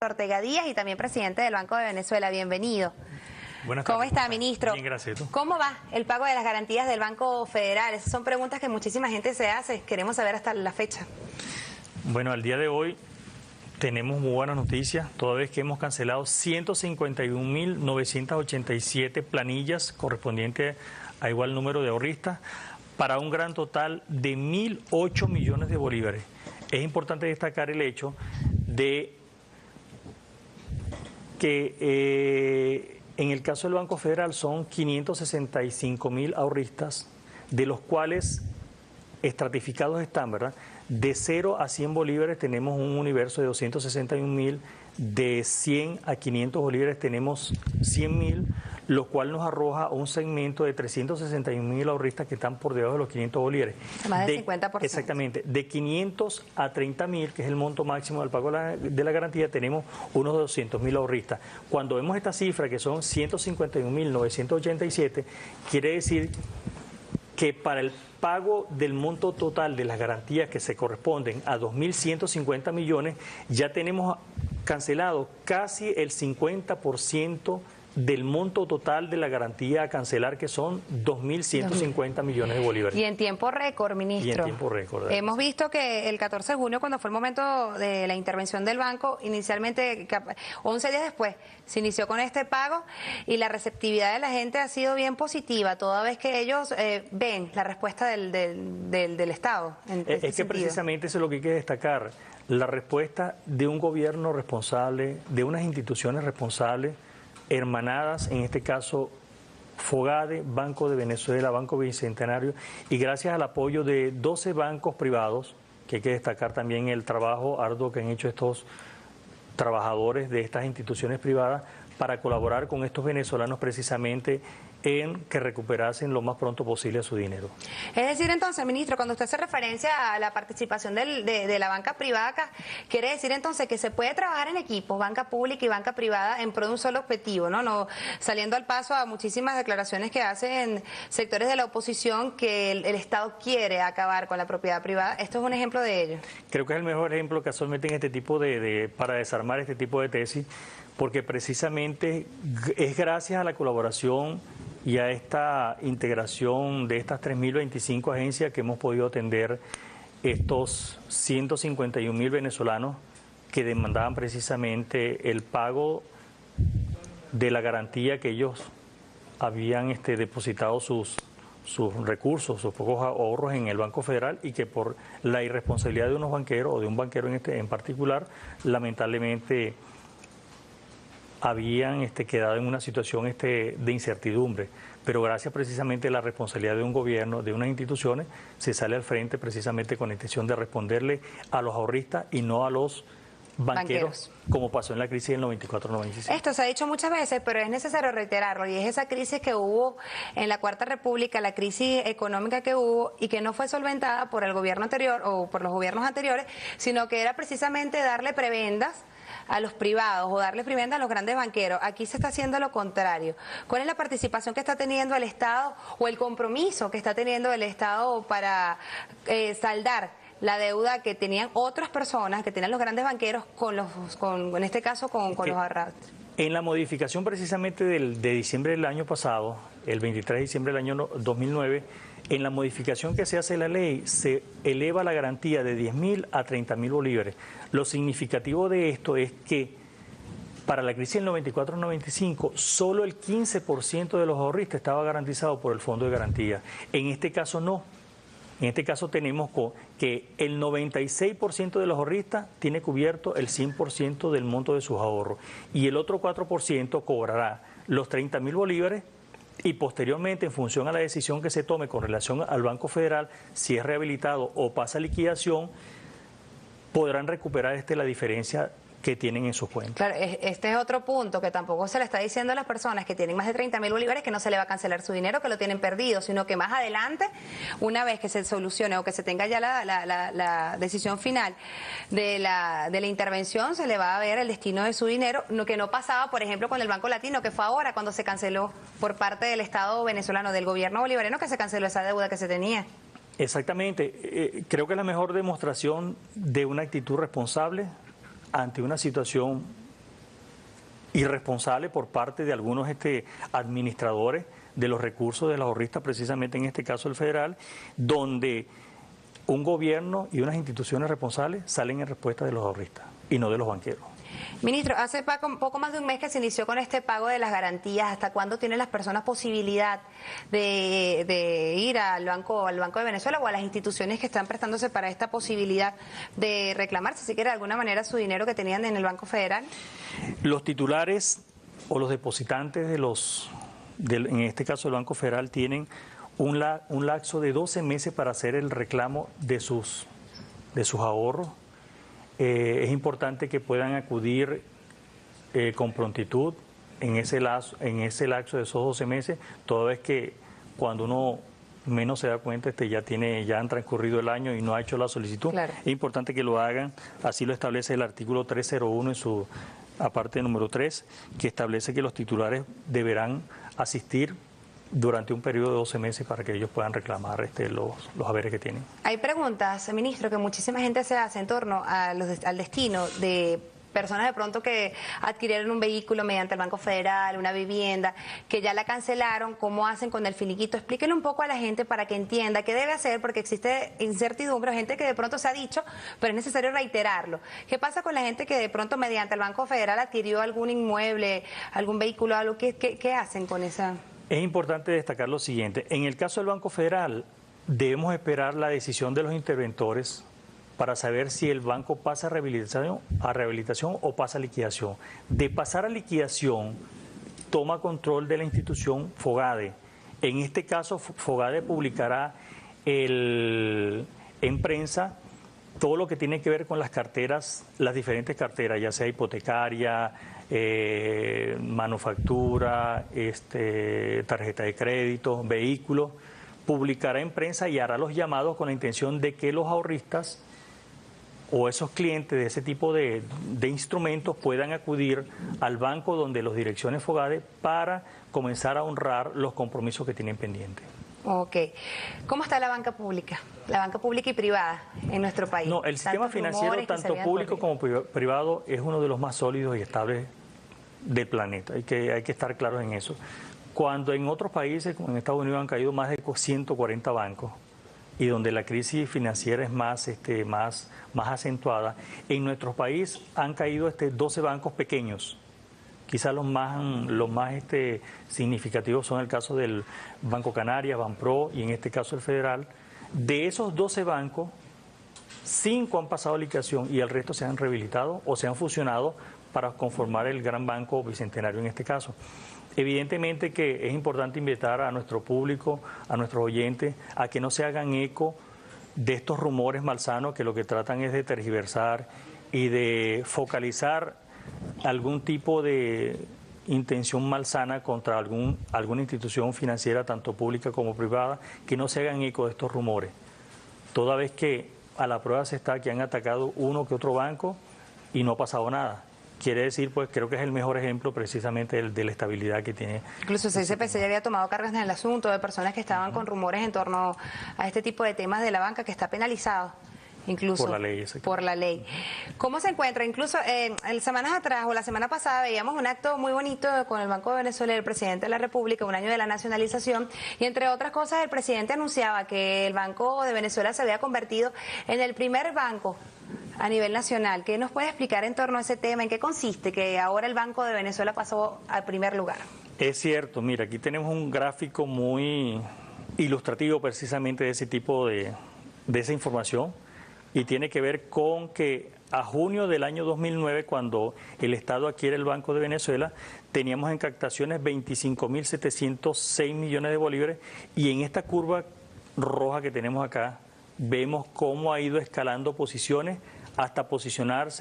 Ortega Díaz y también presidente del Banco de Venezuela. Bienvenido. Buenas tardes. ¿Cómo está, ministro? Bien, gracias. ¿Tú? ¿Cómo va el pago de las garantías del Banco Federal? Esas son preguntas que muchísima gente se hace. Queremos saber hasta la fecha. Bueno, al día de hoy tenemos muy buenas noticias, toda vez que hemos cancelado 151.987 planillas correspondientes a igual número de ahorristas para un gran total de 1.008 millones de bolívares. Es importante destacar el hecho de que en el caso del Banco Federal son 565.000 ahorristas, de los cuales estratificados están, ¿verdad? De 0 a 100 bolívares tenemos un universo de 261.000, de 100 a 500 bolívares tenemos 100.000, lo cual nos arroja un segmento de 361.000 ahorristas que están por debajo de los 500 bolívares. Más del 50%. Exactamente. De 500 a 30.000, que es el monto máximo del pago de la garantía, tenemos unos 200.000 ahorristas. Cuando vemos esta cifra, que son 151.987, quiere decir que para el pago del monto total de las garantías que se corresponden a 2.150 millones, ya tenemos cancelado casi el 50% del monto total de la garantía a cancelar, que son 2.150 millones de bolívares. Y en tiempo récord, ministro. Y en tiempo récord. Hemos visto que el 14 de junio, cuando fue el momento de la intervención del banco, inicialmente, 11 días después, se inició con este pago y la receptividad de la gente ha sido bien positiva, toda vez que ellos ven la respuesta del Estado. Es que precisamente eso es lo que hay que destacar, la respuesta de un gobierno responsable, de unas instituciones responsables, hermanadas, en este caso FOGADE, Banco de Venezuela, Banco Bicentenario, y gracias al apoyo de 12 bancos privados, que hay que destacar también el trabajo arduo que han hecho estos trabajadores de estas instituciones privadas para colaborar con estos venezolanos precisamente en que recuperasen lo más pronto posible su dinero. Es decir, entonces, ministro, cuando usted hace referencia a la participación de la banca privada acá, quiere decir entonces que se puede trabajar en equipos, banca pública y banca privada, en pro de un solo objetivo, ¿no? Saliendo al paso a muchísimas declaraciones que hacen sectores de la oposición que el Estado quiere acabar con la propiedad privada. Esto es un ejemplo de ello. Creo que es el mejor ejemplo casualmente en este tipo para desarmar este tipo de tesis, porque precisamente es gracias a la colaboración y a esta integración de estas 3.025 agencias que hemos podido atender estos 151.000 venezolanos que demandaban precisamente el pago de la garantía que ellos habían depositado sus recursos, sus pocos ahorros en el Banco Federal, y que por la irresponsabilidad de unos banqueros o de un banquero en particular, lamentablemente habían quedado en una situación de incertidumbre, pero gracias precisamente a la responsabilidad de un gobierno, de unas instituciones, se sale al frente precisamente con la intención de responderle a los ahorristas y no a los banqueros, como pasó en la crisis del 94-95. Esto se ha dicho muchas veces, pero es necesario reiterarlo, y es esa crisis que hubo en la Cuarta República, la crisis económica que hubo y que no fue solventada por el gobierno anterior o por los gobiernos anteriores, sino que era precisamente darle prebendas a los privados o darle preventa a los grandes banqueros. Aquí se está haciendo lo contrario. ¿Cuál es la participación que está teniendo el Estado o el compromiso que está teniendo el Estado para saldar la deuda que tenían otras personas, que tenían los grandes banqueros en este caso con los arrastres? En la modificación precisamente de diciembre del año pasado, el 23 de diciembre del año 2009, en la modificación que se hace de la ley, se eleva la garantía de 10.000 a 30.000 bolívares. Lo significativo de esto es que para la crisis del 94-95, solo el 15% de los ahorristas estaba garantizado por el Fondo de Garantía. En este caso no. En este caso tenemos que el 96% de los ahorristas tiene cubierto el 100% del monto de sus ahorros, y el otro 4% cobrará los 30.000 bolívares, y posteriormente, en función a la decisión que se tome con relación al Banco Federal, si es rehabilitado o pasa a liquidación, podrán recuperar la diferencia que tienen en sus cuentas. Claro, este es otro punto que tampoco se le está diciendo a las personas que tienen más de 30.000 bolívares que no se le va a cancelar su dinero, que lo tienen perdido, sino que más adelante, una vez que se solucione o que se tenga ya la decisión final de la intervención, se le va a ver el destino de su dinero, que no pasaba, por ejemplo, con el Banco Latino, que fue ahora cuando se canceló por parte del Estado venezolano, del gobierno bolivariano, que se canceló esa deuda que se tenía. Exactamente. Creo que es la mejor demostración de una actitud responsable ante una situación irresponsable por parte de algunos administradores de los recursos de los ahorristas, precisamente en este caso el federal, donde un gobierno y unas instituciones responsables salen en respuesta de los ahorristas y no de los banqueros. Ministro, hace poco más de un mes que se inició con este pago de las garantías. ¿Hasta cuándo tienen las personas posibilidad de ir al Banco de Venezuela o a las instituciones que están prestándose para esta posibilidad de reclamar, si quiere, de alguna manera su dinero que tenían en el Banco Federal? Los titulares o los depositantes en este caso el Banco Federal, tienen un lapso de 12 meses para hacer el reclamo de sus ahorros. Es importante que puedan acudir con prontitud en ese lapso de esos 12 meses, toda vez que cuando uno menos se da cuenta ya han transcurrido el año y no ha hecho la solicitud. Claro. Es importante que lo hagan, así lo establece el artículo 301 en su aparte número 3, que establece que los titulares deberán asistir durante un periodo de 12 meses para que ellos puedan reclamar los haberes que tienen. Hay preguntas, ministro, que muchísima gente se hace en torno al destino de personas de pronto que adquirieron un vehículo mediante el Banco Federal, una vivienda, que ya la cancelaron. ¿Cómo hacen con el finiquito? Explíquenle un poco a la gente para que entienda qué debe hacer, porque existe incertidumbre, gente que de pronto se ha dicho, pero es necesario reiterarlo. ¿Qué pasa con la gente que de pronto mediante el Banco Federal adquirió algún inmueble, algún vehículo, algo? ¿Qué hacen con esa? Es importante destacar lo siguiente. En el caso del Banco Federal, debemos esperar la decisión de los interventores para saber si el banco pasa a rehabilitación o pasa a liquidación. De pasar a liquidación, toma control de la institución FOGADE. En este caso, FOGADE publicará en prensa todo lo que tiene que ver con las carteras, las diferentes carteras, ya sea hipotecaria, manufactura, tarjeta de crédito, vehículos. Publicará en prensa y hará los llamados con la intención de que los ahorristas o esos clientes de ese tipo de instrumentos puedan acudir al banco donde los direcciones FOGADE para comenzar a honrar los compromisos que tienen pendientes. Ok. ¿Cómo está la banca pública y privada en nuestro país? No, el sistema financiero, tanto público como privado, es uno de los más sólidos y estables del planeta. Hay que estar claros en eso. Cuando en otros países, como en Estados Unidos, han caído más de 140 bancos, y donde la crisis financiera es más acentuada, en nuestro país han caído 12 bancos pequeños. Quizás los más significativos son el caso del Banco Canarias, Banpro y en este caso el Federal. De esos 12 bancos, 5 han pasado a liquidación y el resto se han rehabilitado o se han fusionado para conformar el Gran Banco Bicentenario en este caso. Evidentemente que es importante invitar a nuestro público, a nuestros oyentes, a que no se hagan eco de estos rumores malsanos que lo que tratan es de tergiversar y de focalizar algún tipo de intención malsana contra alguna institución financiera, tanto pública como privada, que no se hagan eco de estos rumores. Toda vez que a la prueba se está que han atacado uno que otro banco y no ha pasado nada. Quiere decir, pues creo que es el mejor ejemplo precisamente de la estabilidad que tiene. Incluso CICPC ya había tomado cargas en el asunto de personas que estaban con rumores en torno a este tipo de temas de la banca, que está penalizado. Incluso por la ley. Por la ley. ¿Cómo se encuentra? Incluso semanas atrás o la semana pasada veíamos un acto muy bonito con el Banco de Venezuela y el presidente de la República, un año de la nacionalización, y entre otras cosas el presidente anunciaba que el Banco de Venezuela se había convertido en el primer banco a nivel nacional. ¿Qué nos puede explicar en torno a ese tema? ¿En qué consiste que ahora el Banco de Venezuela pasó al primer lugar? Es cierto, mira, aquí tenemos un gráfico muy ilustrativo precisamente de ese tipo de esa información. Y tiene que ver con que a junio del año 2009, cuando el Estado adquiere el Banco de Venezuela, teníamos en captaciones 25.706 millones de bolívares, y en esta curva roja que tenemos acá vemos cómo ha ido escalando posiciones hasta posicionarse